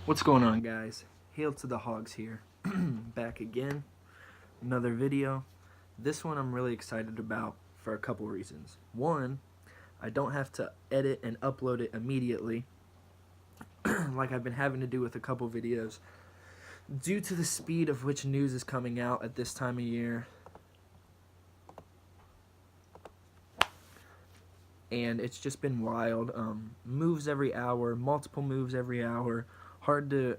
What's going on, guys? Hail to the Hogs here. Back again. Another video. This one I'm really excited about for a couple reasons. One, I don't have to edit and upload it immediately like I've been having to do with a couple videos due to the speed of which news is coming out at this time of year. And it's just been wild. Moves every hour, multiple moves every hour. Hard to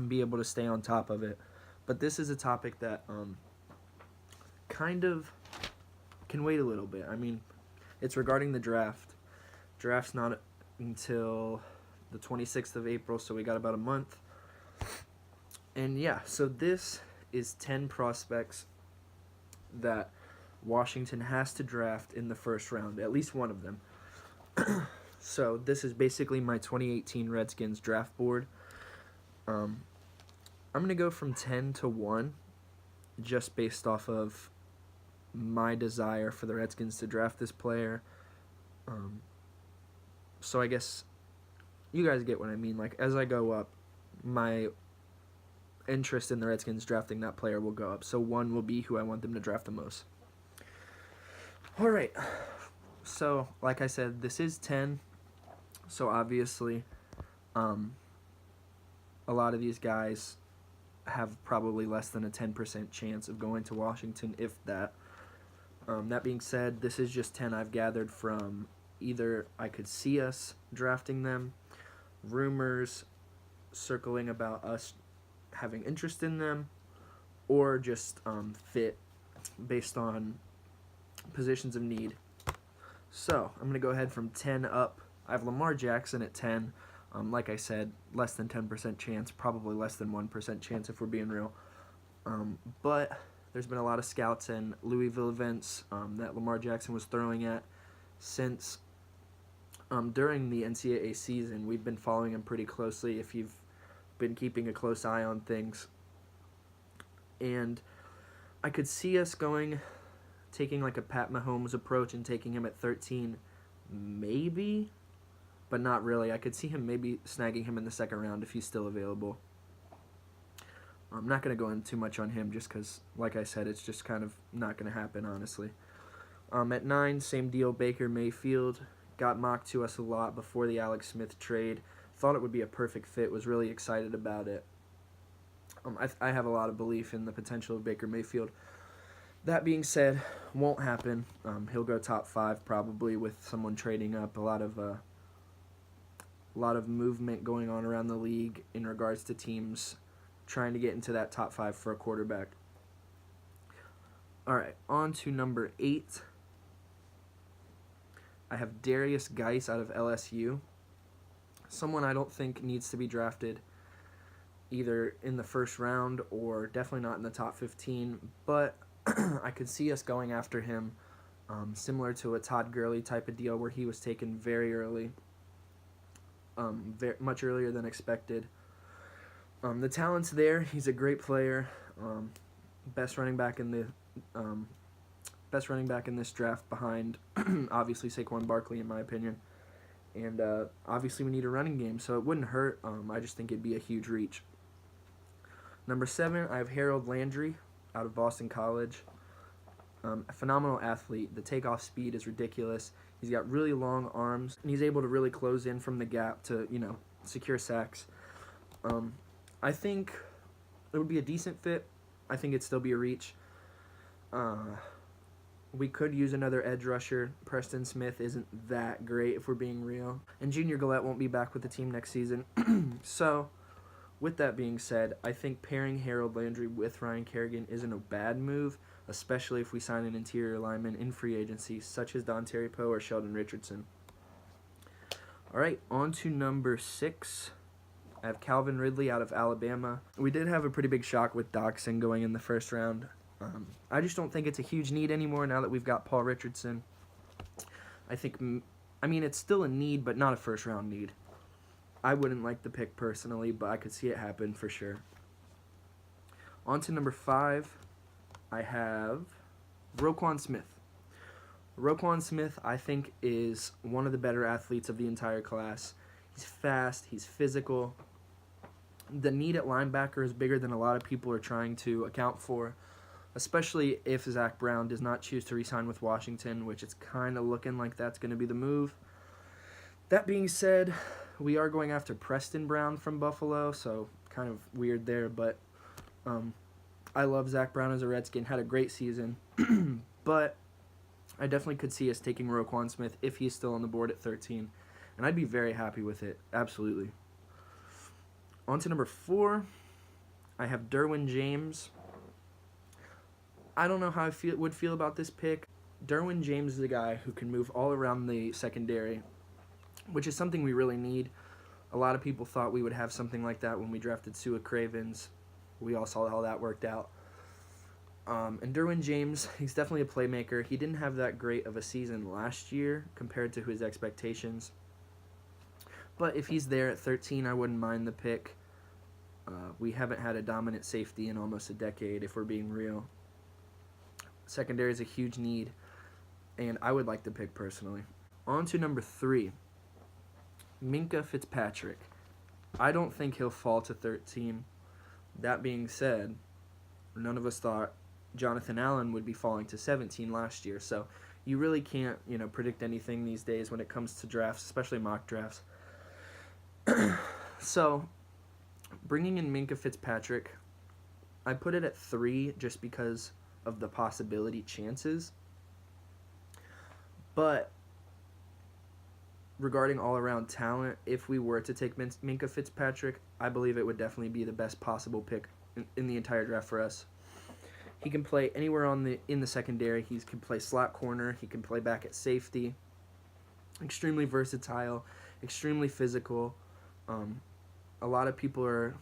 be able to stay on top of it. But this is a topic that kind of can wait a little bit. I mean, it's regarding the draft. Draft's not until the 26th of April, so we got about a month. And yeah, so this is 10 prospects that Washington has to draft in the first round, at least one of them. So this is basically my 2018 Redskins draft board. I'm going to go from 10 to 1 just based off of my desire for the Redskins to draft this player. So I guess you guys get what I mean. Like, as I go up, my interest in the Redskins drafting that player will go up. So 1 will be who I want them to draft the most. All right. So, like I said, this is 10. So obviously, a lot of these guys have probably less than a 10% chance of going to Washington, if that. That being said, this is just 10 I've gathered from either I could see us drafting them, rumors circling about us having interest in them, or just fit based on positions of need. So, I'm going to go ahead from 10 up. I have Lamar Jackson at 10. Like I said, less than 10% chance, probably less than 1% chance if we're being real. But there's been a lot of scouts and Louisville events that Lamar Jackson was throwing at since during the NCAA season. We've been following him pretty closely if you've been keeping a close eye on things. And I could see us taking like a Pat Mahomes approach and taking him at 13, maybe, but not really. I could see him maybe snagging him in the second round if he's still available. I'm not going to go into too much on him just because, like I said, it's just kind of not going to happen, honestly. At 9, same deal, Baker Mayfield. Got mocked to us a lot before the Alex Smith trade. Thought it would be a perfect fit, was really excited about it. I have a lot of belief in the potential of Baker Mayfield. That being said, won't happen. He'll go top 5 probably with someone trading up. A lot of movement going on around the league in regards to teams trying to get into that top 5 for a quarterback. All right, on to number 8. I have Darius Geis out of LSU. Someone I don't think needs to be drafted either in the first round or definitely not in the top 15, but I could see us going after him, similar to a Todd Gurley type of deal where he was taken very early, much earlier than expected. The talent's there. He's a great player. Best running back in this draft behind obviously Saquon Barkley in my opinion. And obviously we need a running game, so it wouldn't hurt. I just think it'd be a huge reach. Number 7, I have Harold Landry out of Boston College. A phenomenal athlete. The takeoff speed is ridiculous. He's got really long arms, and he's able to really close in from the gap to, secure sacks. I think it would be a decent fit. I think it'd still be a reach. We could use another edge rusher. Preston Smith isn't that great if we're being real. And Junior Gillette won't be back with the team next season. So, with that being said, I think pairing Harold Landry with Ryan Kerrigan isn't a bad move, especially if we sign an interior lineman in free agency, such as Don Terry Poe or Sheldon Richardson. All right, on to number 6. I have Calvin Ridley out of Alabama. We did have a pretty big shock with Doxson going in the first round. I just don't think it's a huge need anymore now that we've got Paul Richardson. It's still a need, but not a first-round need. I wouldn't like the pick personally, but I could see it happen for sure. On to number 5, I have Roquan Smith. Roquan Smith, I think, is one of the better athletes of the entire class. He's fast, he's physical, the need at linebacker is bigger than a lot of people are trying to account for, especially if Zach Brown does not choose to re-sign with Washington, which it's kind of looking like that's going to be the move. That being said, we are going after Preston Brown from Buffalo, so kind of weird there, but I love Zach Brown as a Redskin, had a great season, but I definitely could see us taking Roquan Smith if he's still on the board at 13, and I'd be very happy with it, absolutely. On to number 4, I have Derwin James. I don't know how I would feel about this pick. Derwin James is a guy who can move all around the secondary, which is something we really need. A lot of people thought we would have something like that when we drafted Sua Cravens. We all saw how that worked out. And Derwin James, he's definitely a playmaker. He didn't have that great of a season last year compared to his expectations. But if he's there at 13, I wouldn't mind the pick. We haven't had a dominant safety in almost a decade, if we're being real. Secondary is a huge need, and I would like the pick personally. On to number 3, Minkah Fitzpatrick. I don't think he'll fall to 13. That being said, none of us thought Jonathan Allen would be falling to 17 last year, so you really can't, predict anything these days when it comes to drafts, especially mock drafts. So, bringing in Minkah Fitzpatrick, I put it at 3 just because of the possibility chances. But regarding all-around talent, if we were to take Minkah Fitzpatrick, I believe it would definitely be the best possible pick in the entire draft for us. He can play anywhere in the secondary. He can play slot corner. He can play back at safety. Extremely versatile, extremely physical. A lot of people are,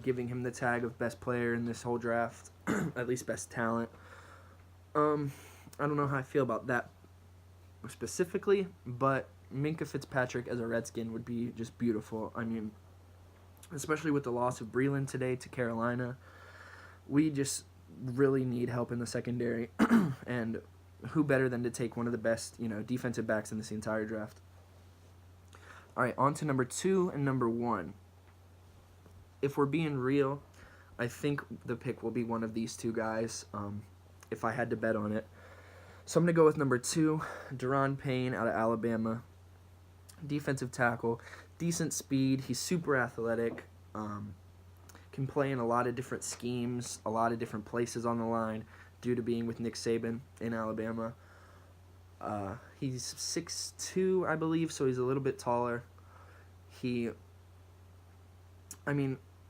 giving him the tag of best player in this whole draft, at least best talent. I don't know how I feel about that specifically, but Minkah Fitzpatrick as a Redskin would be just beautiful. I mean, especially with the loss of Breeland today to Carolina, we just really need help in the secondary, and who better than to take one of the best, defensive backs in this entire draft. All right, on to number 2 and number 1. If we're being real, I think the pick will be one of these two guys, if I had to bet on it. So I'm going to go with number 2, Daron Payne out of Alabama. Defensive tackle, decent speed, he's super athletic, can play in a lot of different schemes, a lot of different places on the line due to being with Nick Saban in Alabama. He's 6'2", I believe, so he's a little bit taller.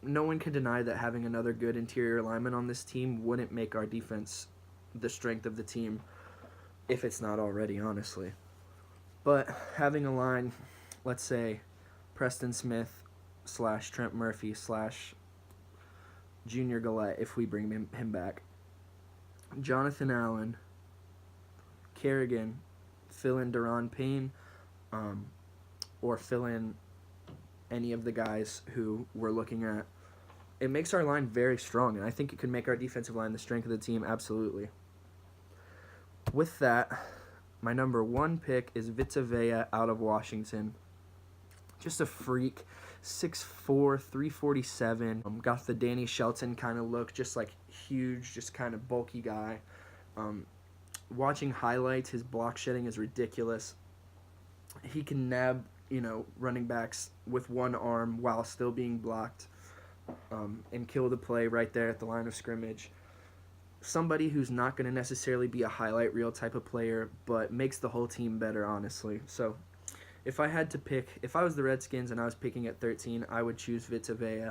No one can deny that having another good interior lineman on this team wouldn't make our defense the strength of the team, if it's not already, honestly. But having a line, let's say, Preston Smith / Trent Murphy / Junior Galette, if we bring him back, Jonathan Allen, Kerrigan, fill in Daron Payne, or fill in any of the guys who we're looking at, it makes our line very strong, and I think it could make our defensive line the strength of the team, absolutely. With that, my number 1 pick is Vita Vea out of Washington. Just a freak, 6'4", 347. Got the Danny Shelton kind of look, just like huge, just kind of bulky guy. Watching highlights, his block shedding is ridiculous. He can nab, running backs with one arm while still being blocked, and kill the play right there at the line of scrimmage. Somebody who's not going to necessarily be a highlight reel type of player, but makes the whole team better, honestly. So if I had to pick, if I was the Redskins and I was picking at 13, I would choose Vita Vea.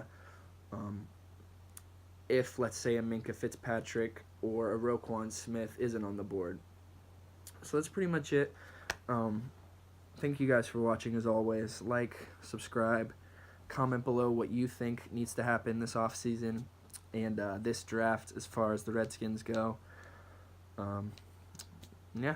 If, let's say, a Minkah Fitzpatrick or a Roquan Smith isn't on the board. So that's pretty much it. Thank you guys for watching, as always. Like, subscribe, comment below what you think needs to happen this offseason and this draft as far as the Redskins go. Yeah.